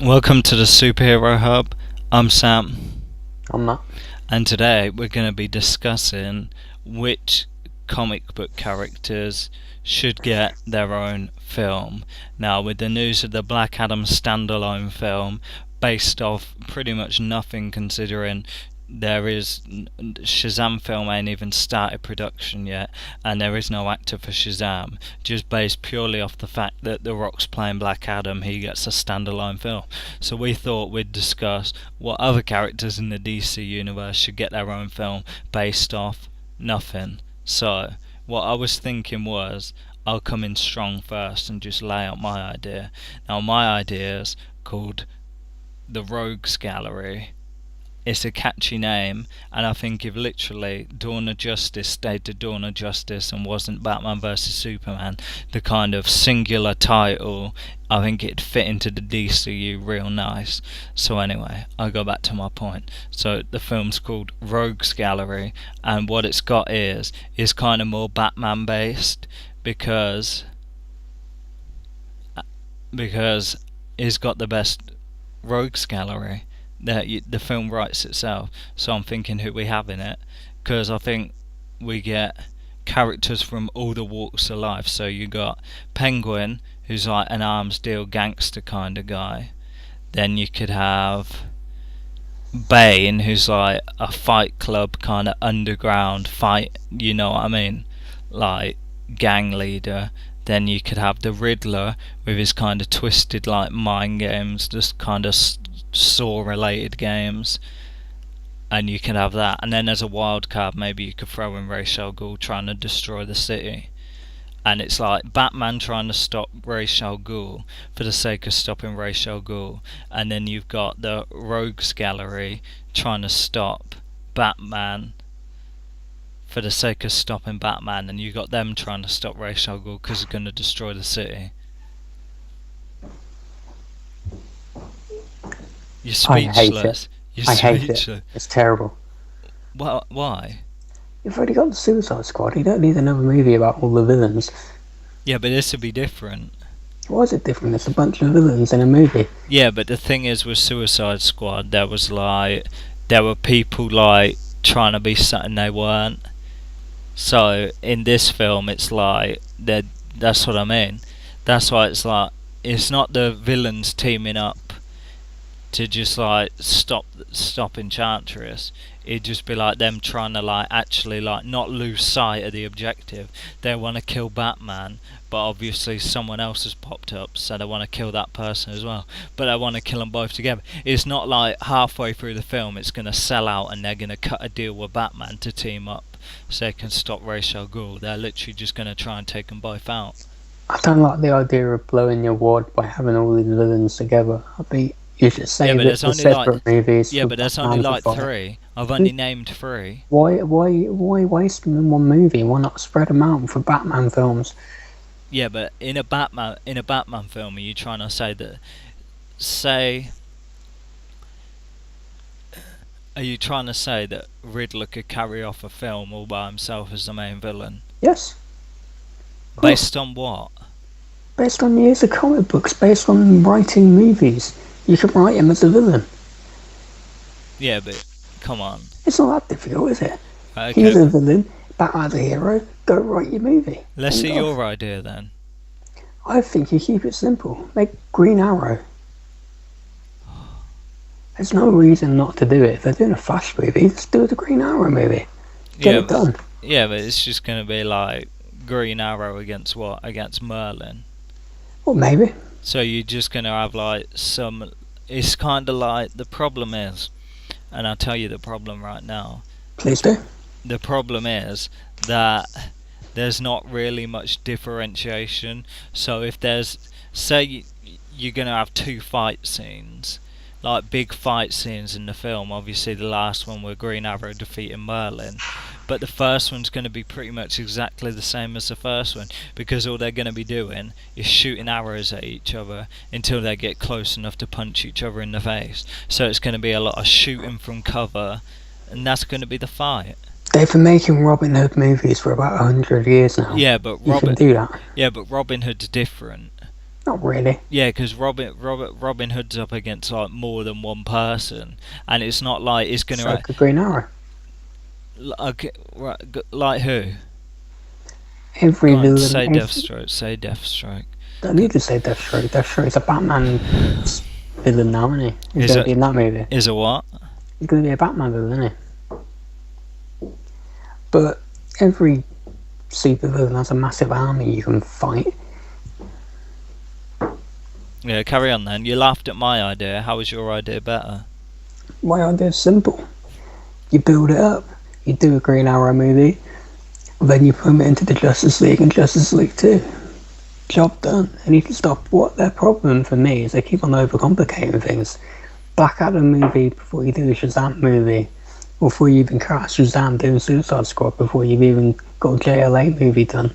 Welcome to the Superhero Hub. I'm Sam, I'm not. and today we're going to be discussing which comic book characters should get their own film. Now, with the news of the Black Adam standalone film, based off pretty much nothing considering there is Shazam film ain't even started production yet, and there is no actor for Shazam. Just based purely off the fact that The Rock's playing Black Adam, he gets a standalone film. So we thought we'd discuss what other characters in the DC universe should get their own film based off nothing. So what I was thinking was I'll come in strong first and just lay out my idea. Now my idea is called the Rogues Gallery. It's a catchy name, and I think if literally Dawn of Justice stayed to Dawn of Justice and wasn't Batman vs Superman, the kind of singular title, I think it'd fit into the DCU real nice. So anyway, I'll go back to my point. So the film's called Rogues Gallery, and what it's got is kind of more Batman based because it's got the best Rogues Gallery. The film writes itself, so I'm thinking who we have in it, because I think we get characters from all the walks of life. So you got Penguin, who's like an arms deal gangster kind of guy. Then you could have Bane, who's like a fight club kind of underground fight, you know what I mean, like gang leader. Then you could have the Riddler with his kind of twisted like mind games, just kind of Saw related games, and you can have that. And then as a wild card, maybe you could throw in Ra's al Ghul trying to destroy the city. And it's like Batman trying to stop Ra's al Ghul for the sake of stopping Ra's al Ghul, and then you've got the Rogues Gallery trying to stop Batman for the sake of stopping Batman, and you got them trying to stop Ra's al Ghul because they're going to destroy the city. You're I hate it. speechless. You're I hate it. speechless. It's terrible. Why? You've already got the Suicide Squad. You don't need another movie about all the villains. Yeah, but this would be different. Why is it different? It's a bunch of villains in a movie. Yeah, but the thing is with Suicide Squad, there were people like trying to be something they weren't. So in this film, it's like that's what I mean. That's why it's like it's not the villains teaming up to just like stop Enchantress. It'd just be like them trying to like actually like not lose sight of the objective. They want to kill Batman, but obviously someone else has popped up, so they want to kill that person as well. But they want to kill them both together. It's not like halfway through the film it's going to sell out and they're going to cut a deal with Batman to team up so they can stop Ra's al Ghul. They're literally just going to try and take them both out. I don't like the idea of blowing your wad by having all these villains together. You should save it for separate movies. Yeah, but there's only like three. I've only named three. Why waste them in one movie? Why not spread them out for Batman films? Yeah, but in a Batman film, are you trying to say that? Are you trying to say that Riddler could carry off a film all by himself as the main villain? Yes. Based on what? Based on years of comic books, based on writing movies. You can write him as a villain. Yeah, but come on. It's not that difficult, is it? Okay. He's a villain, Batman's a hero, go write your movie. Let's see your idea then. I think you keep it simple. Make Green Arrow. There's no reason not to do it. If they're doing a Flash movie, let's do the Green Arrow movie. Get it done. Yeah, but it's just going to be like Green Arrow against what? Against Merlin. Well, maybe. So you're just going to have like some... It's kind of like... The problem is... And I'll tell you the problem right now. Please do. The problem is that there's not really much differentiation. So if there's... Say you're going to have two fight scenes. Like big fight scenes in the film. Obviously the last one where Green Arrow defeating Merlin. But the first one's going to be pretty much exactly the same as the first one, because all they're going to be doing is shooting arrows at each other until they get close enough to punch each other in the face. So it's going to be a lot of shooting from cover, and that's going to be the fight. They've been making Robin Hood movies for about 100 years now. Yeah, but you can do that. Yeah, but Robin Hood's different. Not really. Yeah, because Robin Hood's up against like more than one person, and it's not like it's gonna So could Green Arrow. like who? Every Go on, villain. say Deathstroke. Say Deathstroke. Don't need to say Deathstroke. Deathstroke's a Batman villain now, isn't he? He's going to be in that movie. Is a what? He's going to be a Batman villain, isn't he? But every super villain has a massive army you can fight. Yeah, carry on then. You laughed at my idea. How was your idea better? My idea's simple. You build it up. You do a Green Arrow movie, then you put it into the Justice League and Justice League 2. Job done. And you can stop. What their problem for me is they keep on overcomplicating things. Black Adam movie before you do the Shazam movie, before you even cast Shazam doing Suicide Squad, before you've even got a JLA movie done.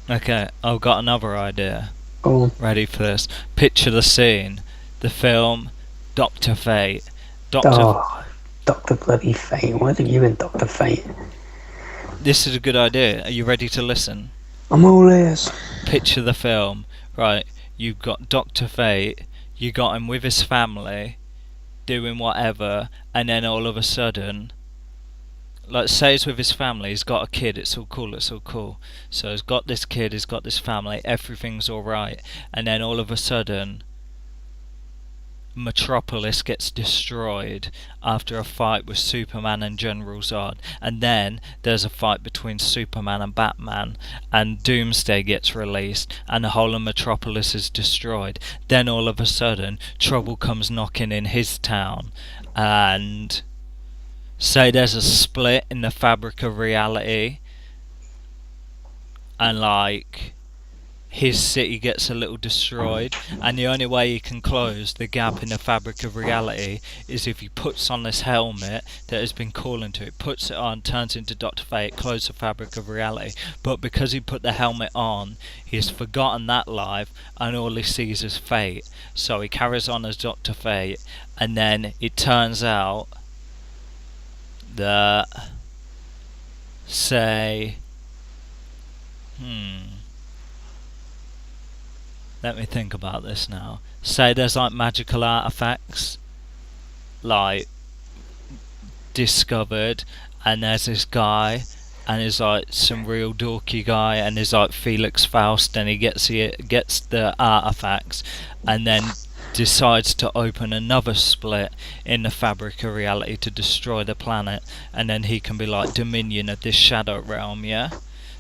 Okay, I've got another idea. Go on. Ready for this? Picture the scene. The film Dr. Fate. Dr. Bloody Fate. Why are you in Dr. Fate? This is a good idea. Are you ready to listen? I'm all ears. Picture the film. Right, you've got Dr. Fate, you got him with his family, doing whatever, and then all of a sudden, like say he's with his family, he's got a kid, it's all cool. So he's got this kid, he's got this family, everything's alright, and then all of a sudden, Metropolis gets destroyed after a fight with Superman and General Zod, and then there's a fight between Superman and Batman, and Doomsday gets released, and the whole of Metropolis is destroyed. Then all of a sudden, trouble comes knocking in his town, and say there's a split in the fabric of reality, and like his city gets a little destroyed, and the only way he can close the gap in the fabric of reality is if he puts on this helmet that has been calling to it, puts it on, turns into Dr. Fate, closes the fabric of reality. But because he put the helmet on, he's forgotten that life, and all he sees is Fate. So he carries on as Dr. Fate, and then it turns out that, say, let me think about this now. Say there's like magical artifacts like discovered, and there's this guy, and he's like some real dorky guy, and he's like Felix Faust, and he gets the artifacts, and then decides to open another split in the fabric of reality to destroy the planet, and then he can be like Dominion of this shadow realm, yeah?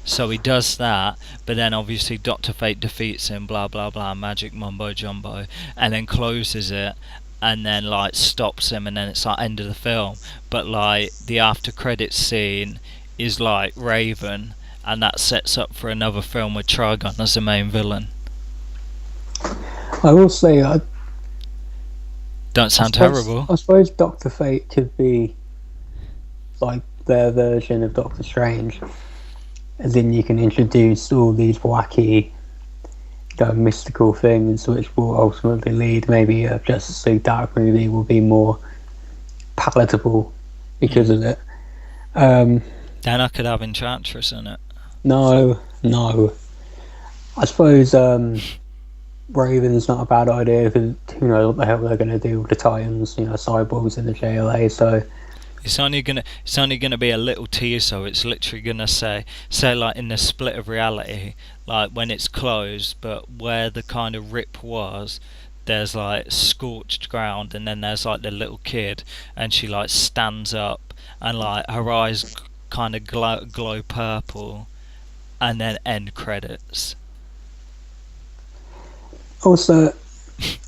So he does that, but then obviously Dr. Fate defeats him, blah blah blah, magic mumbo jumbo, and then closes it, and then like stops him, and then it's like end of the film. But like the after credits scene is like Raven, and that sets up for another film with Trigon as the main villain. I will say, don't sound terrible. I suppose Dr. Fate could be like their version of Doctor Strange. As in, you can introduce all these wacky, mystical things, which will ultimately lead maybe a Justice League Dark movie will be more palatable because of it. Then I could have Enchantress in it. No. I suppose Raven's not a bad idea, because who knows what the hell they're going to do with the Titans, cyborgs in the JLA, so... It's only gonna be a little teaser. It's literally gonna say like in the split of reality, like when it's closed, but where the kind of rip was, there's like scorched ground, and then there's like the little kid, and she like stands up, and like her eyes kind of glow purple, and then end credits. Also,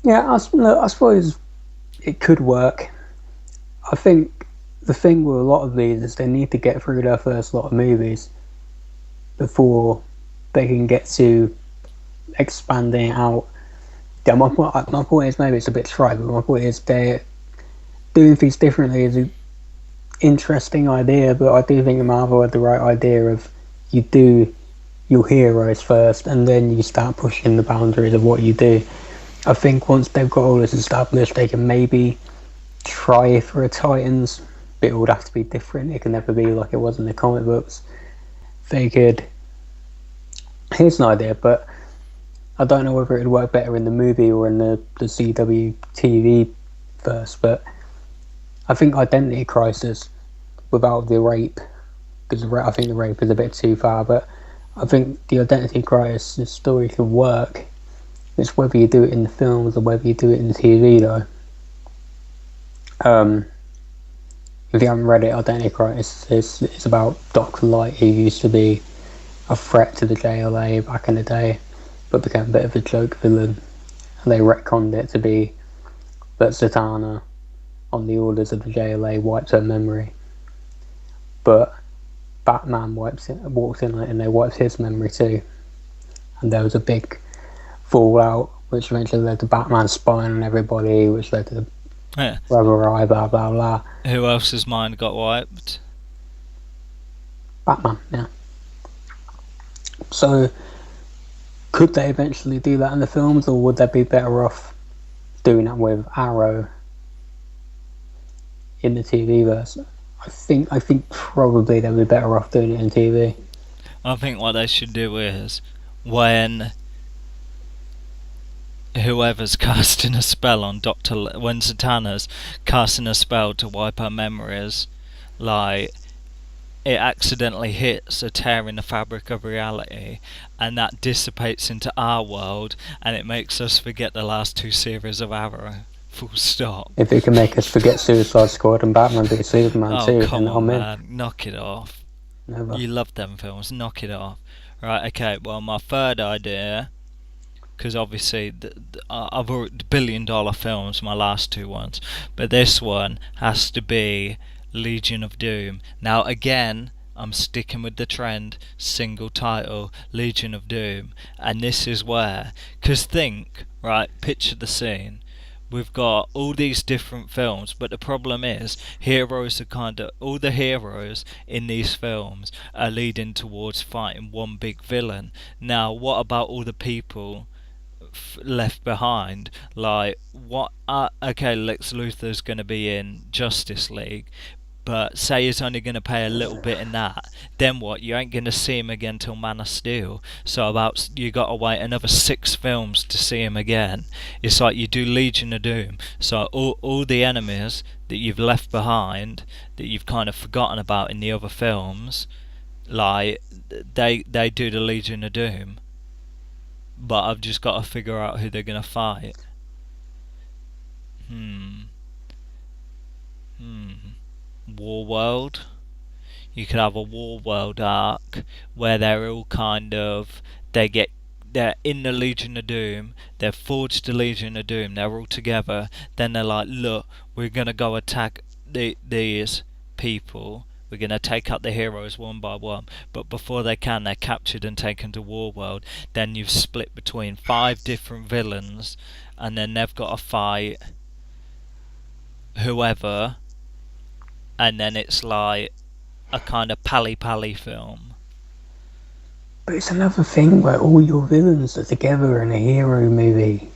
yeah, I suppose it could work. I think the thing with a lot of these is they need to get through their first lot of movies before they can get to expanding out. Yeah, my point is, maybe it's a bit trite, but my point is they're doing things differently is an interesting idea, but I do think Marvel had the right idea of you do your heroes first and then you start pushing the boundaries of what you do. I think once they've got all this established, they can maybe try for a Titans, but it would have to be different. It can never be like it was in the comic books. They could... Here's an idea, but I don't know whether it'd work better in the movie or in the CW TV verse, but I think Identity Crisis without the rape, because I think the rape is a bit too far, but I think the Identity Crisis story could work. It's whether you do it in the films or whether you do it in the TV, though. If you haven't read it, Identity Crisis it's about Dr. Light, who used to be a threat to the JLA back in the day, but became a bit of a joke villain. And they retconned it to be that Zatanna, on the orders of the JLA, wipes her memory. But Batman walks in and they wiped his memory too. And there was a big fallout, which eventually led to Batman spying on everybody, which led to Yeah. Rubber Eye, blah blah blah. Who else's mind got wiped? Batman, yeah. So, could they eventually do that in the films, or would they be better off doing that with Arrow in the TV version? I think probably they'd be better off doing it in TV. I think what they should do is, when whoever's casting a spell on when Zatanna's casting a spell to wipe her memories, like, it accidentally hits a tear in the fabric of reality, and that dissipates into our world, and it makes us forget the last 2 series of Arrow. Full stop. If it can make us forget Suicide Squad and Batman v Superman too, come then on, I'm in. man. Knock it off. Never. You love them films. Knock it off. Right, okay, well, my third idea, because obviously I've already billion-dollar films, my last 2 ones, but this one has to be Legion of Doom. Now, again, I'm sticking with the trend, single title, Legion of Doom, and this is where, because picture the scene. We've got all these different films, but the problem is, heroes are all the heroes in these films are leading towards fighting one big villain. Now, what about all the people left behind? Like, okay, Lex Luthor's going to be in Justice League, but say he's only going to play a little bit in that, then what? You ain't going to see him again till Man of Steel, so you got to wait another 6 films to see him again. It's like you do Legion of Doom, so all the enemies that you've left behind, that you've kind of forgotten about in the other films, like, they do the Legion of Doom, but I've just got to figure out who they're going to fight. Warworld. You could have a Warworld arc where they're all they're in the Legion of Doom, they've forged the Legion of Doom, they're all together, then they're like, look, we're gonna go attack these people, we're gonna take out the heroes one by one, but before they can, they're captured and taken to Warworld. Then you've split between 5 different villains, and then they've got to fight whoever, and then it's like a kind of pally film. But it's another thing where all your villains are together in a hero movie.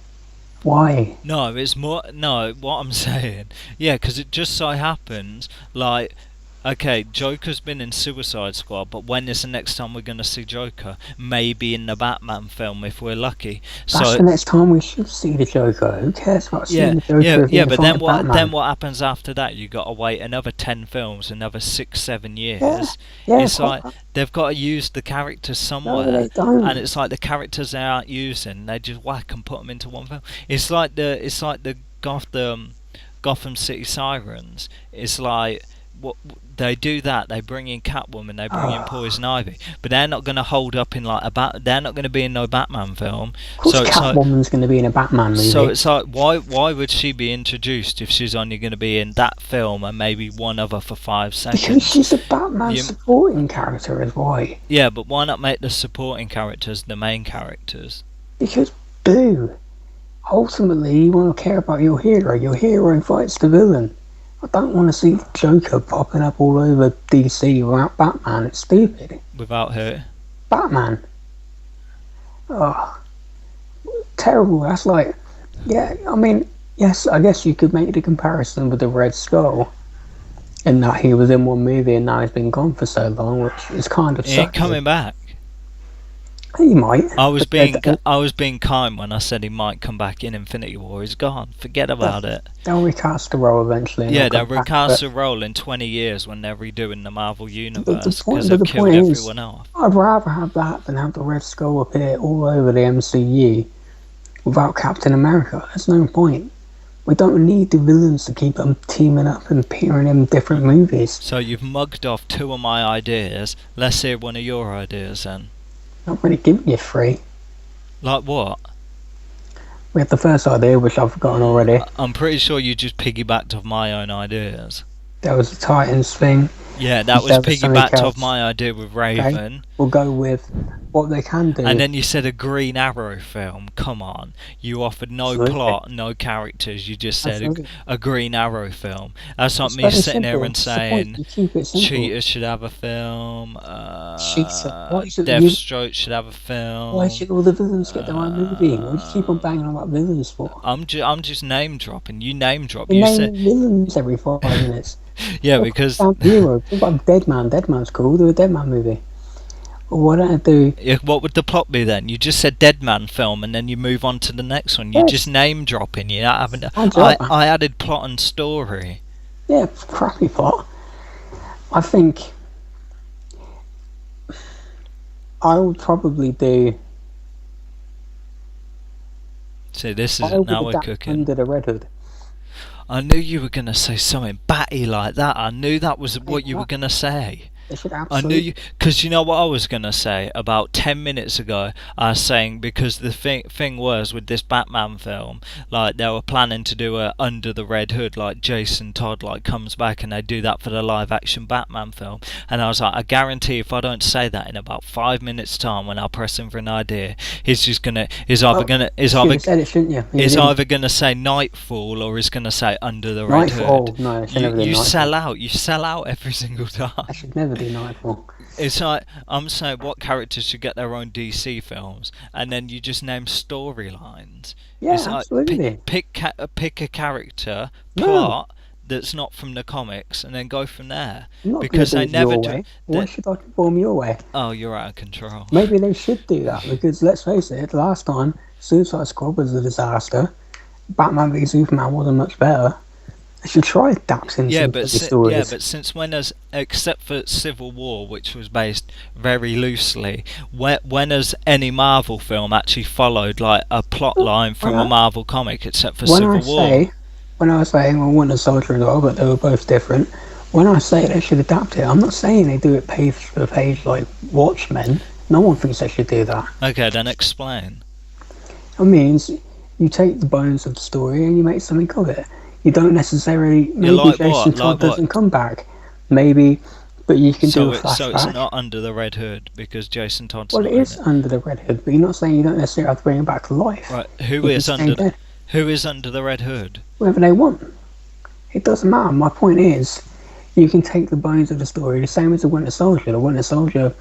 Why? No, it's more. No, what I'm saying, yeah, because it just so happens, like, okay, Joker's been in Suicide Squad, but when is the next time we're going to see Joker? Maybe in the Batman film, if we're lucky. That's the next time we should see the Joker. Who cares about seeing the Joker? Yeah, but then what happens after that? You got to wait another 10 films, another 6-7 years. It's like they've got to use the characters somewhere, no, they don't. And it's like the characters they aren't using, they just whack and put them into one film. It's like the Gotham City Sirens. It's like, what they do, that they bring in Catwoman, they bring in Poison Ivy, but they're not going to hold up in like they're not going to be in no Batman film. Of course, Catwoman's going to be in a Batman movie. So it's like, why would she be introduced if she's only going to be in that film and maybe one other for 5 seconds? Because she's a Batman supporting character, is why. Yeah, but why not make the supporting characters the main characters? Because ultimately you want to care about your hero. Your hero fights the villain. I don't want to see Joker popping up all over DC without Batman. It's stupid. Without who? Batman. Oh, terrible. That's like, yeah, I mean, yes, I guess you could make the comparison with the Red Skull, in that he was in one movie and now he's been gone for so long, which is kind of he ain't coming back. He might. I was But being I was being kind when I said he might come back in Infinity War. He's gone. Forget about it. they'll recast the role eventually and Yeah, he'll they'll come back. recast But a role in 20 years when they're redoing the Marvel the universe because point, but they've the killed point is, everyone off. I'd rather have that than have the Red Skull appear all over the MCU without Captain America. There's no point. We don't need the villains to keep them teaming up and appearing in different movies. So you've mugged off two of my ideas. Let's hear one of your ideas then. Not really giving you three. Like what? We had the first idea, which I've forgotten already. I'm pretty sure you just piggybacked off my own ideas. There was the Titans thing. Yeah, that was piggybacked off my idea with Raven. Okay. We'll go with what they can do. And then you said a Green Arrow film. Come on. You offered no Absolutely. plot, no characters. You just said Absolutely. a Green Arrow film. That's not It's me very sitting simple. there and It's the point. saying You keep it simple. Cheetah should have a film. Cheetah. Deathstroke should have a film. Why should all the villains get their own movie? What do you keep on banging on about villains for? I'm just name dropping. You name drop. You You name said villains every 5 minutes. yeah What because about Hero? What about Dead Man? Dead Man's cool. Do a Dead Man movie. Or why don't I do? yeah, what would the plot be then? You just said Dead Man film and then you move on to the next one. You're Yes. just name dropping. You haven't. I I added plot and story. Yeah, crappy plot. I think I would probably do. See, this I is would now we're adapt cooking. Under the Red Hood. I knew you were gonna say something batty like that. I knew that was what you were gonna say. They should I absolutely. knew you, because you know what I was gonna say about 10 minutes ago. I was saying because the thing was with this Batman film, like they were planning to do a Under the Red Hood, like Jason Todd like comes back and they do that for the live action Batman film. And I was like, I guarantee if I don't say that in about 5 minutes time when I press him for an idea, he's just gonna he's either gonna You should have said it, shouldn't you? You He's didn't. either going to say Nightfall or he's going to say Under the Red Nightfall. Hood. No, it should never do You Nightfall. sell out. You sell out every single time. I should never do Nightfall. It's like I'm saying what characters should get their own DC films, and then you just name storylines. Yeah, It's like absolutely. pick a character No. plot that's not from the comics, and then go from there. I'm not Because gonna they do it never your do. way. Why should I conform your way? Oh, you're out of control. Maybe they should do that because let's face it, last time Suicide Squad was a disaster. Batman v Superman wasn't much better. They should try adapting Yeah, some but of the stories. yeah, but since when has, except for Civil War, which was based very loosely, when has any Marvel film actually followed like a plot line from a Marvel comic, except for Civil War? When I say, well, Winter Soldier as well, but they were both different. When I say they should adapt it, I'm not saying they do it page for page like Watchmen. No one thinks they should do that. Okay, then explain. It means you take the bones of the story and you make something of it. You don't necessarily. Maybe like Jason what? Todd Like what? doesn't come back. Maybe, but you can do a flashback. So it's not Under the Red Hood because Jason Todd's Well, not it is in it. under the Red Hood, but you're not saying you don't necessarily have to bring him back to life. Right, He who can is stay under dead. who is under the Red Hood? Whoever they want. It doesn't matter. My point is, you can take the bones of the story, the same as the Winter Soldier. The Winter Soldier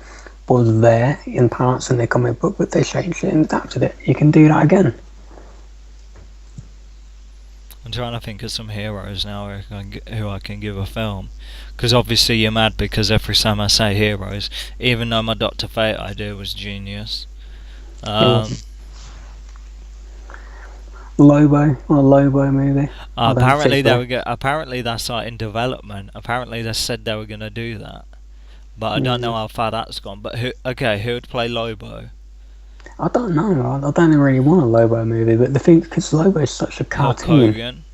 was there in parts in the comic book, but they changed it and adapted it. You can do that again. I'm trying to think of some heroes now who I can give a film. Because obviously you're mad because every time I say heroes, even though my Dr. Fate idea was genius. Lobo, or a Lobo movie. I don't Apparently think so. Apparently that's like in development. Apparently they said they were going to do that. But I don't know how far that's gone. But who would play Lobo? I don't know. I don't really want a Lobo movie, but the thing, because Lobo is such a Hulk cartoon. Hogan.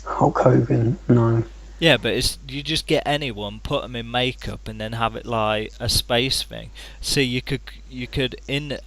Hulk Hogan, no. Yeah, but it's you just get anyone, put them in makeup, and then have it like a space thing. See, you could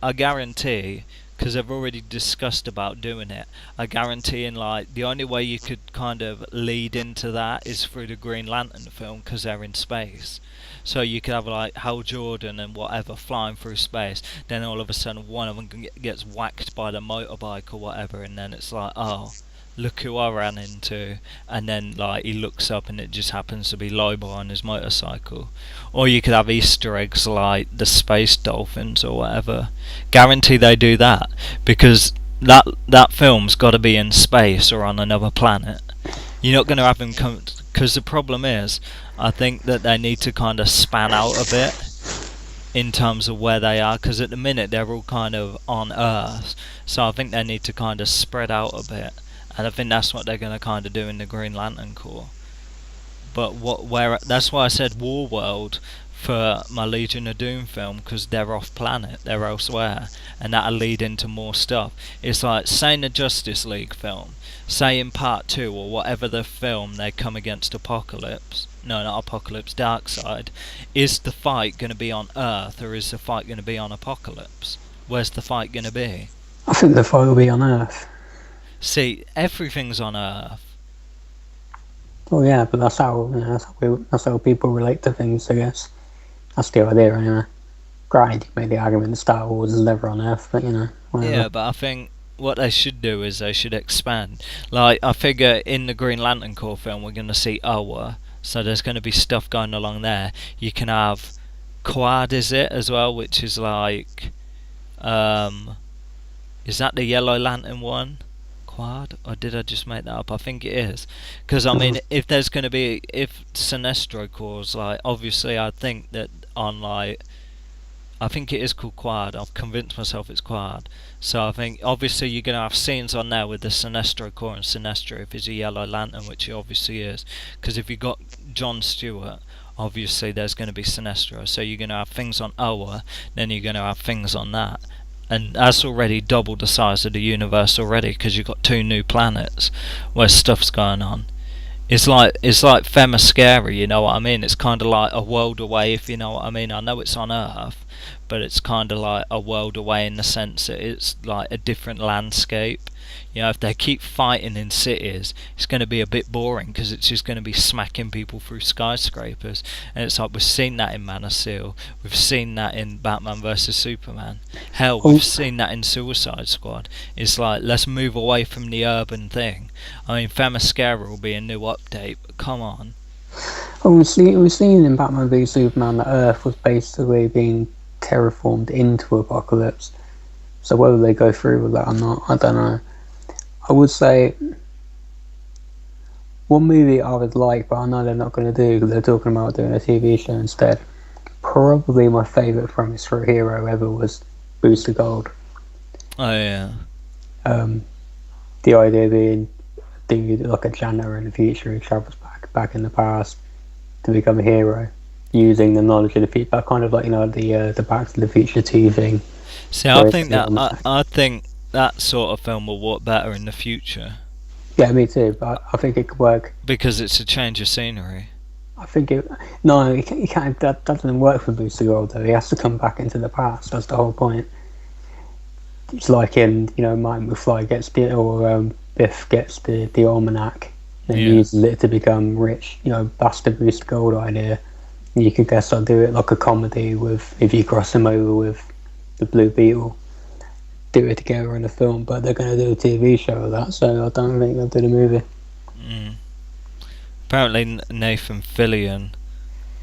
I guarantee, because I've already discussed about doing it. I guarantee in like the only way you could kind of lead into that is through the Green Lantern film because they're in space. So you could have like Hal Jordan and whatever flying through space. Then all of a sudden one of them gets whacked by the motorbike or whatever, and then it's like, oh, look who I ran into. And then like he looks up and it just happens to be Lobo on his motorcycle. Or you could have Easter eggs like the space dolphins or whatever. Guarantee they do that because that film's got to be in space or on another planet. You're not going to have them come, because the problem is, I think that they need to kind of span out a bit. in terms of where they are, because at the minute they're all kind of on Earth, so I think they need to kind of spread out a bit, and I think that's what they're going to kind of do in the Green Lantern Corps. But that's why I said Warworld for my Legion of Doom film, because they're off planet, they're elsewhere, and that'll lead into more stuff. It's like, say in the Justice League film, say in part 2 or whatever the film they come against Apocalypse, no, not Apocalypse, Darkseid, is the fight going to be on Earth or is the fight going to be on Apocalypse? Where's the fight going to be? I think the fight will be on Earth. See, everything's on Earth. Well, yeah, but that's how people relate to things, I guess. That's the idea, anyway. Granted, you made the argument that Star Wars is never on Earth, but whatever. Yeah, but I think what they should do is they should expand. Like, I figure in the Green Lantern Corps film we're going to see Oa, so there's going to be stuff going along there. You can have Quad, is it, as well, which is like... is that the Yellow Lantern one? Quad? Or did I just make that up? I think it is. Because, I mean, if there's going to be... If Sinestro Corps, like, obviously I think that on, like... I think it is called Quad. I've convinced myself it's Quad. So I think, obviously, you're going to have scenes on there with the Sinestro Corps and Sinestro if he's a Yellow Lantern, which he obviously is. Because if you got John Stewart, obviously there's going to be Sinestro. So you're going to have things on Oa, then you're going to have things on that. And that's already doubled the size of the universe already, because you've got 2 new planets where stuff's going on. It's like Themyscira, you know what I mean? It's kind of like a world away, if you know what I mean. I know it's on Earth, but it's kind of like a world away in the sense that it's like a different landscape. You know, if they keep fighting in cities, it's going to be a bit boring, because it's just going to be smacking people through skyscrapers. And it's like, we've seen that in Man of Steel, we've seen that in Batman vs Superman, hell, we've seen that in Suicide Squad. It's like, let's move away from the urban thing. I mean, Themyscira will be a new update, but come on. Well, we've seen in Batman v Superman that Earth was basically being terraformed into Apocalypse. So whether they go through with that or not, I don't know. I would say one movie I would like, but I know they're not going to do because they're talking about doing a TV show instead. Probably my favourite premise for a hero ever was Booster Gold. Oh yeah. The idea being a dude like a janitor in the future who travels back in the past to become a hero, using the knowledge of the future, kind of like the Back to the Future 2 thing. See, I think that sort of film will work better in the future. Yeah, me too, but I think it could work. Because it's a change of scenery. I think it... No, you can't, that doesn't work for Booster Gold, though. He has to come back into the past, that's the whole point. It's like in, Martin McFly gets Biff gets the almanac and uses it to become rich. That's the Booster Gold idea. You could guess I'll do it like a comedy with, if you cross him over with the Blue Beetle, do it together in a film, but they're going to do a TV show of that, so I don't think they'll do the movie. Apparently Nathan Fillion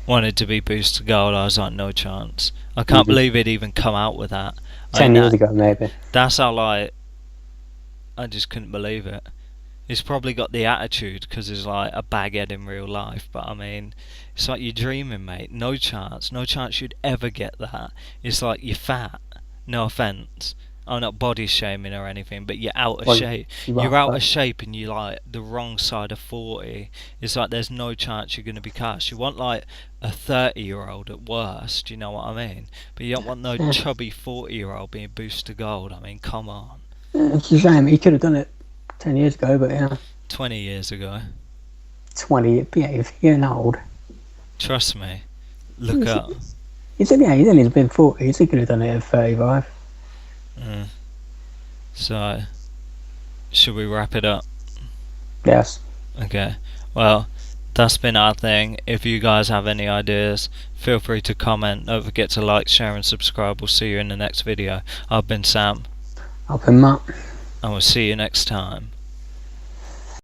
wanted to be Booster Gold. I was like, no chance. I can't believe he'd even come out with that. 10 years ago, maybe. That's how, I just couldn't believe it. He's probably got the attitude because he's like a baghead in real life, but I mean, it's like you're dreaming, mate. No chance you'd ever get that. It's like you're fat. No offence. I'm not body shaming or anything, but you're out of shape. You're out of shape and you're like the wrong side of 40. It's like there's no chance you're going to be cast. You want like a 30-year-old at worst, you know what I mean? But you don't want no chubby 40-year-old being Booster Gold. I mean, come on. It's a shame. He could have done it 10 years ago, but yeah. 20 years ago. 20, yeah, if you're getting old. Trust me. Look up. He's only been 40, he could have done it at 35. So, should we wrap it up? Yes. Okay. Well, that's been our thing. If you guys have any ideas, feel free to comment. Don't forget to like, share and subscribe. We'll see you in the next video. I've been Sam. I've been Matt. And we'll see you next time.